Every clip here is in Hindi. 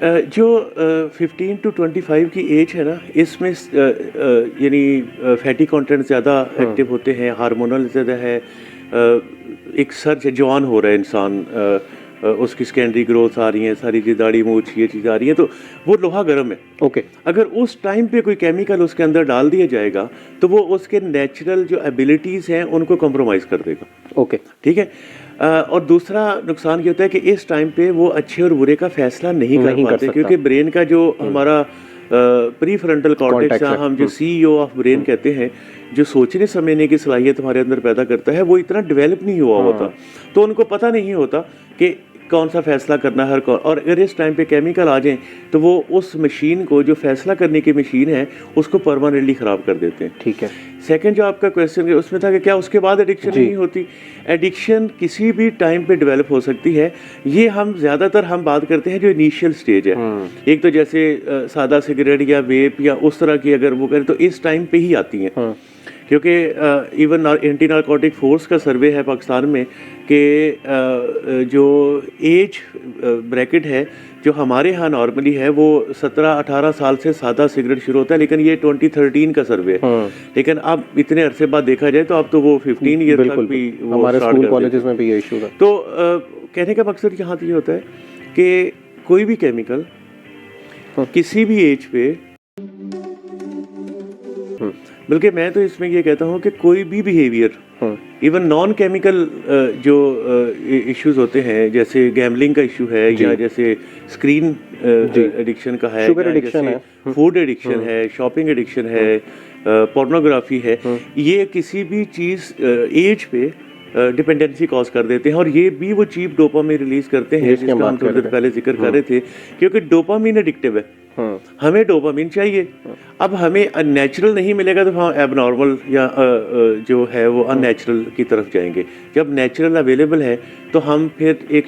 जो 15 टू 25 की एज है ना, इसमें यानी फैटी कंटेंट ज़्यादा एक्टिव होते हैं, हार्मोनल ज़्यादा है, एक सर्च है, जवान हो रहा है इंसान, उसकी सेकेंडरी ग्रोथ आ रही है, सारी चीज़ दाढ़ी मूछ ये चीज़ आ रही है, तो वो लोहा गर्म है। ओके। अगर उस टाइम पे कोई केमिकल उसके अंदर डाल दिया जाएगा तो वो उसके नेचुरल जो एबिलिटीज़ हैं उनको कॉम्प्रोमाइज़ कर देगा। ओके। ठीक है। और दूसरा नुकसान ये होता है कि इस टाइम पे वो अच्छे और बुरे का फैसला नहीं कर पाते, क्योंकि ब्रेन का जो हमारा प्री फ्रंटल कॉर्टेक्स, हम जो CEO ऑफ ब्रेन कहते हैं, जो सोचने समझने की सलाहियत हमारे अंदर पैदा करता है, वो इतना डेवलप नहीं हुआ होता, तो उनको पता नहीं होता कि कौन सा फैसला करना है और अगर इस टाइम पे केमिकल आ जाएं तो वो उस मशीन को, जो फैसला करने की मशीन है, उसको परमानेंटली ख़राब कर देते हैं। ठीक है। सेकंड जो आपका क्वेश्चन है उसमें था कि क्या उसके बाद एडिक्शन नहीं होती? एडिक्शन किसी भी टाइम पे डेवलप हो सकती है। ये हम ज़्यादातर बात करते हैं जो इनिशियल स्टेज है। एक तो जैसे सादा सिगरेट या वेप या उस तरह की अगर वो करें तो इस टाइम पे ही आती हैं, क्योंकि इवन एंटी नारकोटिक फोर्स का सर्वे है पाकिस्तान में कि जो एज ब्रैकेट है जो हमारे यहाँ नॉर्मली है वो 17-18 साल से सादा सिगरेट शुरू होता है, लेकिन ये 2013 का सर्वे है। लेकिन अब इतने अरसे बाद देखा जाए तो अब तो वो 15 ईयर तक भी वो हमारे स्कूल कॉलेजेस में भी ये इशू है। तो कहने का मकसद यहाँ ये होता है कि कोई भी केमिकल किसी भी एज पे, बल्कि मैं तो इसमें ये कहता हूँ कि कोई भी बिहेवियर, इवन नॉन केमिकल जो इश्यूज होते हैं, जैसे गैम्बलिंग का इशू है, या जैसे स्क्रीन एडिक्शन का है, शुगर एडिक्शन है, फूड एडिक्शन है, शॉपिंग एडिक्शन है, पोर्नोग्राफी है, ये किसी भी चीज़ एज पे डिपेंडेंसी कॉज कर देते हैं। और ये भी वो चीप डोपामिन रिलीज करते हैं जिसका हम थोड़ी देर पहले जिक्र कर रहे थे, क्योंकि डोपामिन एडिक्टिव है। हमें डोपामिन चाहिए। अब हमें अननेचुरल नहीं मिलेगा तो हम एबनॉर्मल या जो है वो अननेचुरल की तरफ जाएंगे। जब नेचुरल अवेलेबल है तो हम फिर एक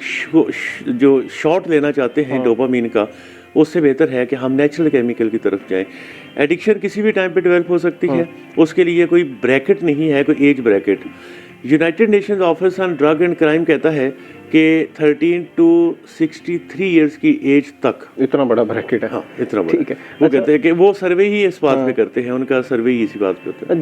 जो शॉट लेना चाहते हैं डोपामिन का, उससे बेहतर है कि हम नेचुरल केमिकल की तरफ जाएं। एडिक्शन किसी भी टाइम पे डेवलप हो सकती है, उसके लिए कोई ब्रैकेट नहीं है, कोई age bracket. United Nations office on drug and crime कहता है कि 13 टू 63 इयर्स की एज तक। इतना बड़ा ब्रैकेट है। हाँ, इतना बड़ा। ठीक है। वो कहते हैं कि वो सर्वे ही इस बात पे करते हैं, उनका सर्वे ही इसी बात पे होता है।